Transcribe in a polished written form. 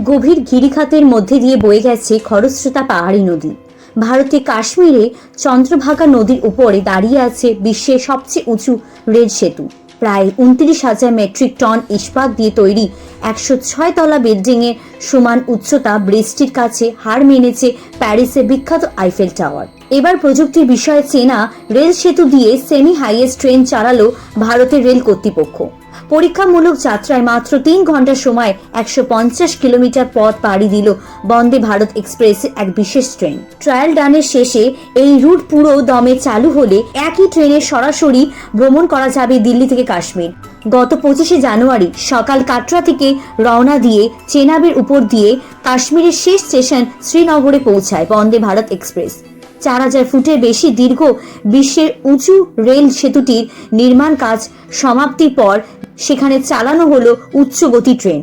গভীর গিরিখাতের মধ্যে দিয়ে বয়ে গেছে খরস্রোতা পাহাড়ি নদী। ভারতে কাশ্মীরে চন্দ্রভাগা নদীর উপরে দাঁড়িয়ে আছে বিশ্বের সবচেয়ে উঁচু রেল সেতু। প্রায় 29,000 মেট্রিক টন ইস্পাত দিয়ে তৈরি 106 তলা বিল্ডিংয়ের সমান উচ্চতা ব্রিজটির কাছে হার মেনেছে প্যারিসের বিখ্যাত আইফেল টাওয়ার। এবার প্রযুক্তির বিষয়ে চেনা রেল সেতু দিয়ে সেমি হাইয়েস্ট ট্রেন চালালো ভারতের রেল কর্তৃপক্ষ। পরীক্ষামূলক যাত্রায় মাত্র 3 ঘন্টা সময় 150 কিলোমিটার পথ পাড়ি দিল বন্দে ভারত এক্সপ্রেসের এক বিশেষ ট্রেন। ট্রায়াল রানের শেষে এই রুট পুরো দমে চালু হলে একই ট্রেনে সরাসরি ভ্রমণ করা যাবে দিল্লি থেকে কাশ্মীর। গত 25শে জানুয়ারি সকাল কাটরা থেকে রওনা দিয়ে চেনাবের উপর দিয়ে কাশ্মীরের শেষ স্টেশন শ্রীনগরে পৌঁছায় বন্দে ভারত এক্সপ্রেস। 4000 ফুটের বেশি দীর্ঘ বিশ্বের উঁচু রেল সেতুটির নির্মাণ কাজ সমাপ্তির পর সেখানে চালানো হলো উচ্চ গতি ট্রেন।